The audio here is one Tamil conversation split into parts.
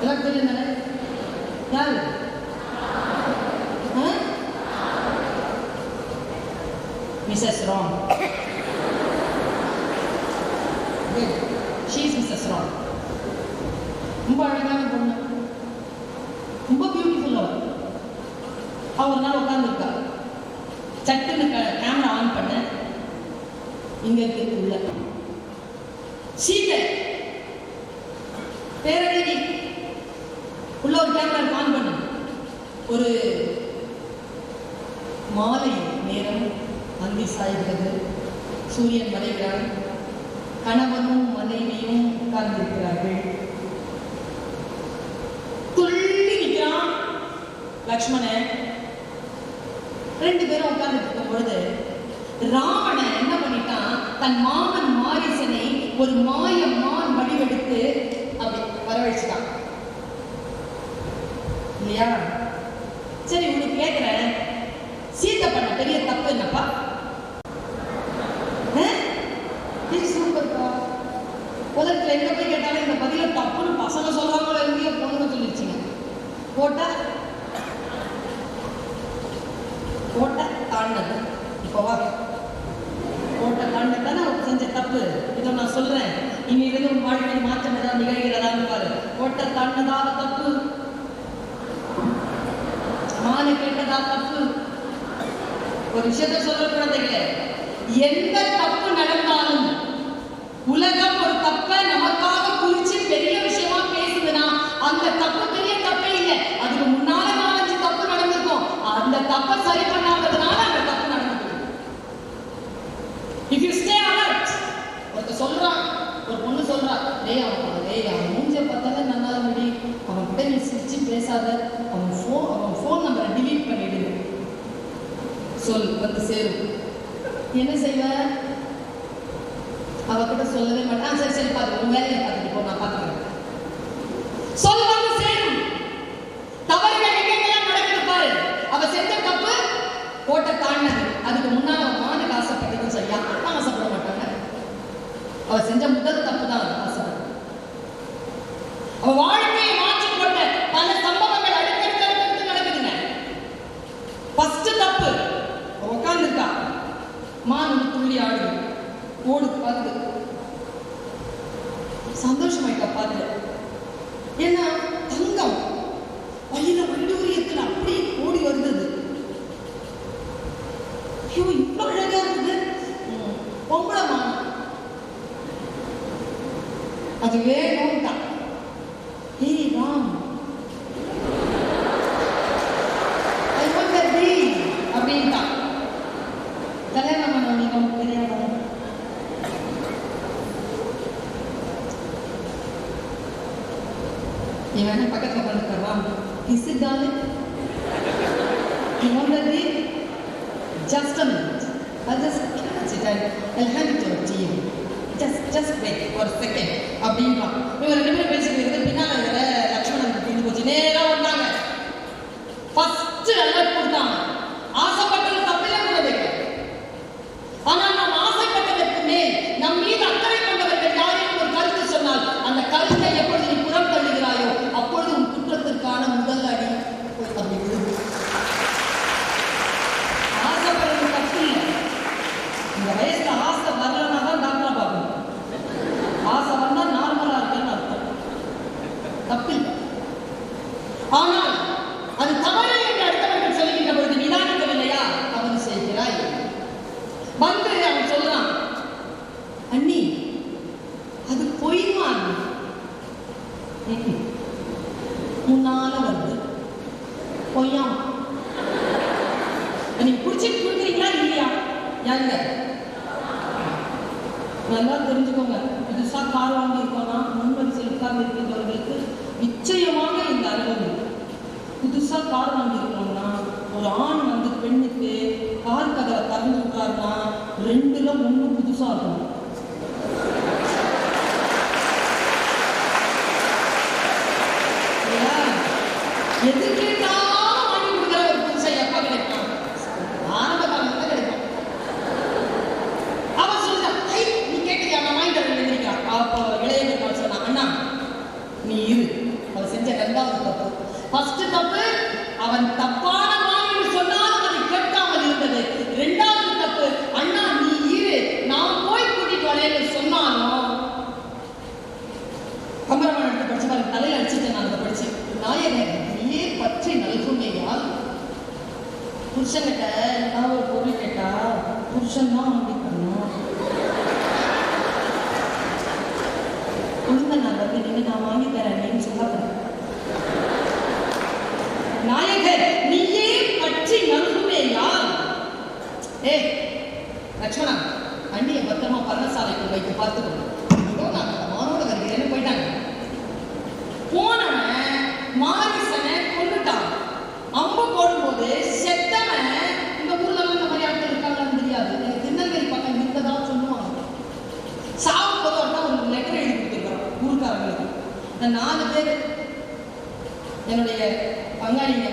எல்லாம் தெரியும் தானே? யாரு? Mrs Wrong. She is Mrs Wrong. ரொம்ப அழகான பொண்ணு, ரொம்ப பியூட்டிஃபுல். அவ ஒரு நாள் உட்காந்துருக்கா. சட்டுன்னு கேமரா ஆன் பண்ண, இங்க இருக்கு உள்ள சீதை பேரடி உள்ள ஒரு கேமரா ஆன் பண்ண. ஒரு மாலை நேரம், அந்தி சாய்கிறது, சூரியன் மறைகிறான். கணவனும் மனைவியும் உட்கார்ந்திருக்கிறார்கள். துள்ளி நிற்கிறான் லக்ஷ்மணன். ரெண்டு பேரும் உட்கார்ந்துட்டு இருக்கும் பொழுது ராவணன் என்ன பண்ணிட்டான், தன் மாமன் மாரீசனை ஒரு மான் வடிவெடுத்து அப்படி வரவழைச்சிட்டான் இல்லையா? சரி, உனக்கு கேட்கிறேன், சீதை பண்ண பெரிய தப்பு என்னப்பா? சூப்பர்ப்பா. உலகத்துல எங்க போய் கேட்டாலும் இந்த பதில தப்புன்னு பசங்க சொல்றாங்களோ எங்கேயோ பொண்ணுங்க சொல்லிடுச்சுங்க. போட்டா தாண்டது. இப்போவா போட்ட தாண்டதானே அவர் செஞ்ச தப்பு. இதை நான் சொல்றேன், இனியிலிருந்து உன் வாழ்க்கை மாற்றம் ஏதாவது நிகழ்கிறதான்னு பாரு. போட்ட தாண்டதாக தப்பு, மானு கேட்டதா தப்பு. ஒரு விஷயத்த சொல்ற குழந்தைகளே, எந்த தப்பு நடந்தாலும் உலகம் ஒரு தப்பை நமக்காக குறிச்சு பெரிய விஷயமா பேசுதுன்னா அந்த தப்பு பெரிய தப்பே இல்லை. அதுக்கு முன்னால 4-5 தப்பு நடந்திருக்கும். அந்த தப்பை சரி பண்ணாததுனால அந்த தப்பு நடந்துருக்கு. If you stay alert, ஒருத்தர் சொல்றான், ஒரு பொண்ணு சொல்றா, அவன் மூஞ்ச பார்த்தாலே நன்னால முடி, அவன் கிட்ட நீ சிரிச்சு பேசாத, அவன் ஃபோன் நம்பரை டிலீட் பண்ணிடு சொல் வந்து சேரும். என்ன செய்வ? அவகிட்ட சொல்லவே மாட்டான். சரி சரி பாத்து, உன் வேலையை பார்த்துட்டு போ, நான் பார்த்துக்கிறேன். சொல் வந்து சேரும். தவறுகள் எங்கெல்லாம் நடக்குது பாரு. அவ செஞ்ச தப்பு கோட்டை தாண்டினது. அதுக்கு முன்னால அவன் மானுக்கு ஆசைப்பட்டதும் சரியா ஆசைப்பட மாட்டாங்க. அவ செஞ்ச முதல் தப்பு தான் ஆசைப்பட. அவ வாழ்க்கையை மாற்றி கொண்ட பல சம்பவங்கள் அடுத்தடுத்து நடக்குதுங்க. ஃபர்ஸ்ட் தப்பு, உட்காந்துருக்கா, மான் துள்ளி ஆடுது, ஓடு பார்த்து சந்தோஷமாயிட்டா பார்த்து. ஏன்னா தங்கம் வயிறு வண்டூரியத்தில் அப்படி ஓடி வந்தது. ஐயோ இவ்வளவு அழகா இருக்குது, பொம்பளை மான், அது வேணும்டா. ஏய் ராம், ஐ வாண்ட் தட் பீ அப்படின்ட்டா. கல்யாணம் பண்ண உங்களுக்கு தெரியாதா? இவன் பக்கத்துல பண்ணிக்கிறான். Is it darling? You want that bee? Just a minute. I'll just catch it and I'll hand it over to you. Just wait for a second. அப்படின்னா இவங்க 2 பேரும் பேசிட்டு இருந்து பின்னால லக்ஷ்மணன் தீர்ந்து போச்சு. நேரா வந்தாங்க. ஃபர்ஸ்ட் அலர்ட் கொடுத்தாங்க. ஆசைப்பட்டது தப்பில்லை குழந்தைங்க. ஆனால் நாம் ஆசைப்பட்டதற்கு மேல் நம் மீது அக்கறை கொண்டவர்கள் யாரையும் ஒரு கருத்து சொன்னால் அந்த கருத்தை எப்பொழுது நீ புறம் தள்ளுகிறாயோ அப்பொழுது உன் குற்றத்திற்கான முதல் அடி அப்படி விழுது. ஆசைப்படுறது தப்பு இல்லை. இந்த வயசுல ஆசை வரலன்னா தான் டாக்டரா பார்க்கணும். ஆசை வந்தா நார்மலா இருக்குன்னு அர்த்தம், தப்பில்லை. ஆனால் அது தவறு என்று அடுத்தவர்கள் சொல்லுகின்ற பொழுது நிதானிக்கவில்லையா? தவறு செய்கிறாய் வந்து அவன் சொல்றான், அண்ணி அது பொய்மா? முன்னால வருது பொய்யாமா? நீங்க குடிச்சிட்டு கொடுக்குறீங்களா இல்லையா? யாருங்க நல்லா தெரிஞ்சுக்கோங்க. புதுசா கார் வாங்கி இருக்கோம்னா முன்வரிசையில் உட்கார்ந்து இருக்கின்றவர்களுக்கு நிச்சயமாக இந்த அனுபவம். புதுசா கார் வாங்கி இருக்கோம்னா ஒரு ஆண் வந்து பெண்ணுக்கு கார் கதவை திறந்து விட்டாருன்னா 2ல 1 புதுசா இருக்கும். எது கேட்டாலும் வாங்கி கொடுக்குற ஒரு புதுசா எப்ப கிடைக்கும்? ஆரம்ப காலத்துல கிடைக்கும். அவன் சொல்றான், நீ கேட்கறியா? நான் வாங்கி தரேன். அப்போ இளைய சொன்னான், அண்ணா நீ இரு, அவ அவன் செஞ்ச 2வது தப்பு. ஃபர்ஸ்ட் தப்பு அவன் தப்பான வாயில் சொன்னாலும் அதை கேட்காமல் இருந்தது. 2வது தப்பு அண்ணா நீ இரு நான் போய் கூட்டிட்டு வரேன்னு சொன்னாலும் கம்பராமாயணம் எடுத்து படிச்சு பாருங்க, தலையில அடிச்சுட்டேன் நான் அதை படிச்சு. நாயகன் நீயே பற்றி நல்குமையால் புருஷன்கிட்ட நான் ஒரு பொருள் கேட்டா புருஷன் தான் வாங்கி பண்ணணும். உளுந்த நான் வந்து நீங்க நான் வாங்கி தரேன்னு சொல்லப்படுறேன். நாயகர் நீயே பற்றி நல்குமையால் லட்சுமணா அண்ணியை பத்திரமா பர்ணசாலைக்கு வைத்து பார்த்துக்கணும். இதோ நான் மானோட வருகிறேன்னு போயிட்டாங்க. போனவன் மாரிசனை கொண்டுட்டான். அம்பு போடும்போது செத்தவன் இந்த ஊர்ல இந்த மாதிரி ஆட்கள் இருக்காங்கன்னு தெரியாது. எனக்கு திருநெல்வேலி பக்கம் இருந்ததான் சொல்லுவாங்க. சாவும் போது ஒரு லெட்டர் எழுதி கொடுத்துருக்கான் ஊருக்காரங்களுக்கு. இந்த 4 பேர் என்னுடைய பங்காளிங்க,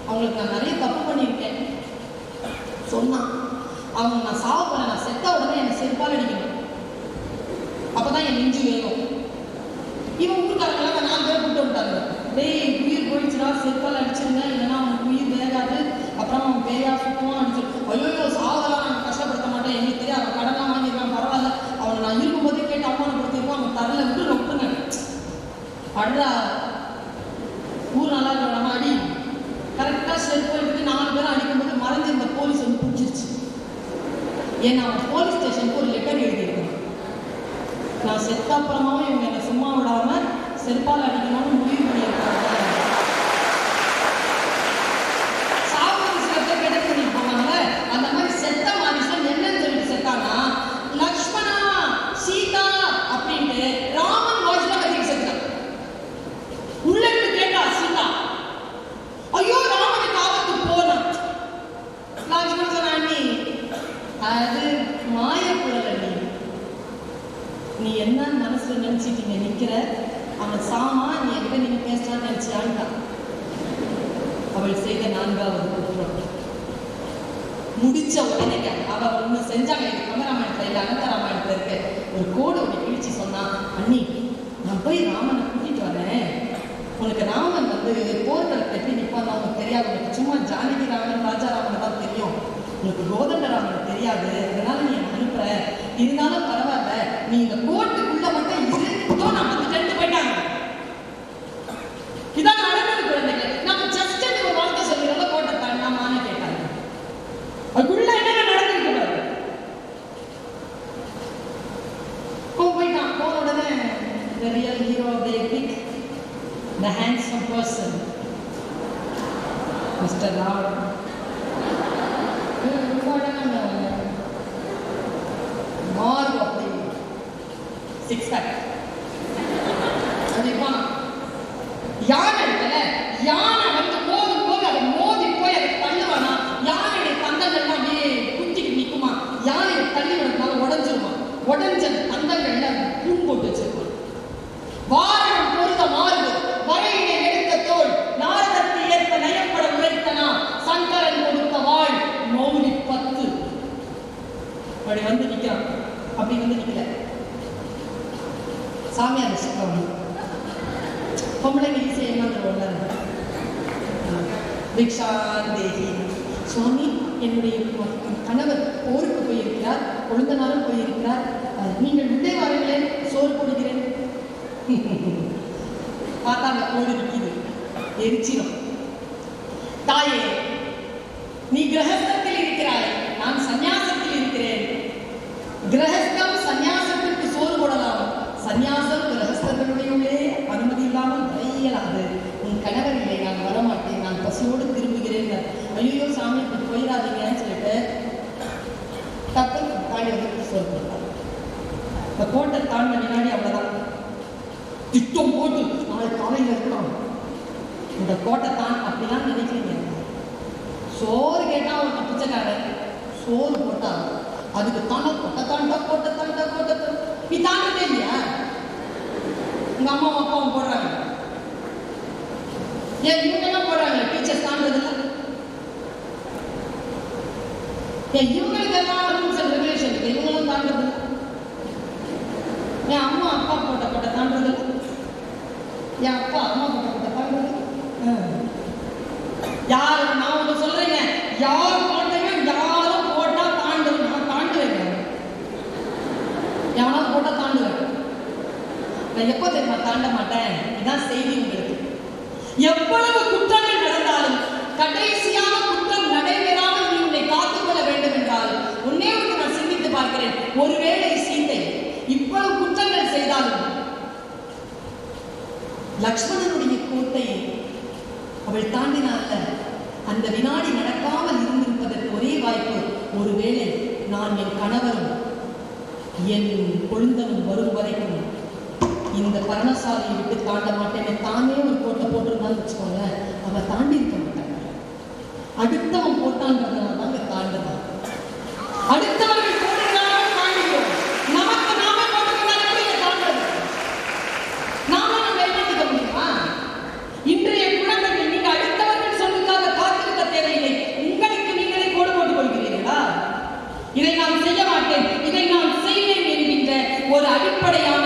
அவங்களுக்கு நான் நிறைய தப்பு பண்ணியிருக்கேன் சொன்னான். அவங்க நான் சாவ போறேன், நான் செத்த உடனே என்னை செருப்பால் அடிக்கணும், அப்பதான் என் நெஞ்சு வேணும். இவன் ஊருக்காரங்களாம் அந்த 4 பேர் கூப்பிட்டு விட்டாங்க. டேய் உயிர் போயிடுச்சுடா, செருப்பால் அடிச்சிருங்க, இல்லைன்னா அவனுக்கு உயிர் வேகாது, அப்புறம் அவன் பேயா சுத்தமாக அடிச்சு ஐயோ சாவலாம் நாங்கள் கஷ்டப்படுத்த மாட்டேன், எங்களுக்கு தெரியும் அவன் கடன்லாம் வாங்கியிருக்கான் பரவாயில்ல, அவனை நான் இருக்கும்போதே கேட்டு அவமானப்படுத்திருக்கோம், அவன் தரல விட்டு ரொப்புங்க அட்ரா ஊர் நல்லா இருக்கணும் அடி. கரெக்டாக செருப்பு எடுத்து 4 பேரும் அடிக்கும்போது மறைஞ்சிருந்த போலீஸ் வந்து பிடிச்சிருச்சு. ஏன்னா அவன் போலீஸ் ஸ்டேஷனுக்கு ஒரு லெட்டர் எழுதியிருக்கான். நான் செத்த அப்புறமாவும் இவங்க என்னை சும்மா விடாம செருப்பால் அடிக்கணும்னு முடிவு பண்ணியிருக்காங்க. சாவுக்கு சில பேர் கெட்ட பண்ணிட்டு போவாங்க. அந்த மாதிரி செத்த மனுஷன் என்னன்னு சொல்லிட்டு செத்தானா லக்ஷ்மணா சீதா அப்படின்ட்டு ராமன் வாய்ஸ்ல கத்திட்டு செத்தான். உள்ள இருந்து கேட்டா சீதா ஐயோ ராமனுக்கு ஆபத்து போனான். லக்ஷ்மணன் சொன்ன அண்ணி அது மாயக்குழல் அண்ணி, நீ என்ன மனசுல நினைச்சிட்டீங்க நிக்கிற, அவன் சாமா நீ என்கிட்ட நீங்க பேசலான்னு நினைச்சியான்டா. அவள் செய்த 4வது குற்றம். முடிச்ச உடனே அவ ஒண்ணு செஞ்சாங்க. இது கம்பராமாயணத்துல இல்ல அனந்த ராமாயணத்துல இருக்கு. ஒரு கோடு ஒண்ணு கிழிச்சு சொன்னா அண்ணி நான் போய் ராமனை கூட்டிட்டு வரேன், உனக்கு ராமன் வந்து போர்க்களத்தை எப்படி நிற்பான் உனக்கு தெரியாது, உனக்கு சும்மா ஜானகி ராமன் ராஜா ராமன் தான் தெரியும், உனக்கு கோதண்ட ராமன் தெரியாது, அதனால நீ அனுப்புற, இருந்தாலும் பரவாயில்ல நீ இந்த கோட்டுக்குள்ள மட்டும் இருந்தோ நான் வந்து ரெண்டு போயிட்டாங்க. இதான் நடந்தது குழந்தைகள். நம்ம ஜஸ்ட் ஒரு வார்த்தை சொல்லிடுறோம் கோட்டை தாண்டாமான்னு கேட்டாங்க. அதுக்குள்ள என்ன நடந்துருக்கு பாரு. போயிட்டான். போன உடனே the real hero of the epic, the handsome person, Mr. Rao. Mark of the six pack. அதுதான் யானை இருக்கல, யானை வந்து போதும் போது அதை மோதி போய் அதை தள்ளுவானா, யானையுடைய தந்தங்கள்லாம் அப்படியே குத்திக்கு நிற்குமா, யானையை தள்ளி விடுறதுனால உடஞ்சிருமா, உடஞ்ச தந்தங்கள்ல பூன் போட்டு வச்சிருப்பான். வாரணம் பொருந்த மார்பு வரையினை எடுத்த தோல் நாரதற்கு ஏற்ப நயப்பட உழைத்தனா சங்கரன் கொடுத்த வாழ் மௌலி 10 அப்படி வந்து நிற்கிறான். அப்படி வந்து நிற்கல சாமியார் சொல்றாங்க. பொம்பளைங்க ஈஸியாக ஏமாந்துருவோம்ல, பிக்ஷா தேவி சுவாமி என்னுடைய கணவர் போருக்கு போயிருக்கிறார், கொழுந்தனாரும் போயிருக்கிறார், நீங்கள் உள்ளே வாருங்களேன் சோறு போடுகிறேன். பார்த்தா அந்த கோடு நிற்கிது, எரிச்சிடும். தாயே நீ கிரகஸ்தத்தில் இருக்கிறாய், நான் சந்நியாசத்தில் இருக்கிறேன். கிரகஸ்தம் சந்நியாசத்திற்கு சோறு போடலாம், சந்நியாசம் கிரகஸ்தர்களுடைய அனுமதி இல்லாமல் இயலாது. உன் கணவர் இல்லை, நான் வரமாட்டேன், நான் பசியோடு திரும்புகிறேன். ஐயோ சாமி இப்படி போயிடாதீங்கன்னு சொல்லிட்டு தப்பு தாண்டி வந்து சோறு போடுறாங்க. இந்த கோட்டை தாண்ட வினாடி அவ்வளவுதான் திட்டம் போட்டு நாளை காலையில் இருக்கலாம் இந்த கோட்டை தான் அப்படிலாம் நினைக்கிறீங்க. சோறு கேட்டா அவன் பிச்சைக்காரன், சோறு போட்டா அதுக்கு தாண்டா கொட்டை தாண்டா கோட்டை தாண்டா கோட்டை தாண்டா. நீ தாண்டதே இல்லையா? உங்க அம்மா அப்பாவும் போடுறாங்க, ஏன் இவங்க என்ன போடுறாங்க? டீச்சர்ஸ் தாண்டது இல்லை. ஏன் இவங்களுக்கு எல்லாம் ரூல்ஸ் அண்ட் ரெகுலேஷன் இருக்கு, இவங்களும் தாண்டது இல்லை. என் அம்மா அப்பா போட்ட கோட்டை தாண்டது இல்லை. என் அப்பா அம்மா பக்கத்தை தாண்டுறது. யார் நான் ஒன்று சொல்றேங்க, யார் போட்டையும் யாரும் போட்டா தாண்டுறது. நான் தாண்டுவேங்க, எவனாவது போட்டா தாண்டுவேன். நான் எப்போ தெரியுமா தாண்ட மாட்டேன்? இதான் செய்தி உங்களுக்கு. எவ்வளவு குற்றங்கள் நடந்தாலும் கடைசியாக குற்றம் நடைபெறாமல் நீ உன்னை காத்துக்கொள்ள வேண்டும் என்றால் உன்னே ஒன்று நான் சிந்தித்து பார்க்கிறேன். ஒருவேளை சீதை இவ்வளவு குற்றங்கள் செய்தாலும் லக்ஷ்மணனுடைய கோட்டையை அவள் தாண்டினால அந்த வினாடி நடக்காமல் இருந்திருப்பதற்கு ஒரே வாய்ப்பு, ஒருவேளை நான் என் கணவரும் என் கொழுந்தனும் வரும் வரைக்கும் இந்த பர்ணசாலையை விட்டு தாண்ட மாட்டேன் தானே ஒரு கோட்டை போட்டிருந்தான்னு வச்சுக்கோங்க, அவ தாண்டி இருக்க மாட்டாங்க. அடுத்தவன் போட்டான்றதுனால தாங்க தாண்டுதான். அடுத்தவர்கள் போடுறதுனால தாண்டிக்கிறோம். நமக்கு நாம போட்டதுனால எப்படி தாண்டது? நாம நம்ம ஏற்படுத்திக்க முடியுமா? இன்றைய குழந்தைகள் நீங்க அடுத்தவர்கள் சொல்லுக்காக காத்திருக்க தேவையில்லை, உங்களுக்கு நீங்களே கோடு போட்டுக் கொள்கிறீர்களா? இதை நான் செய்ய மாட்டேன், இதை நான் செய்வேன் என்கின்ற ஒரு அடிப்படையான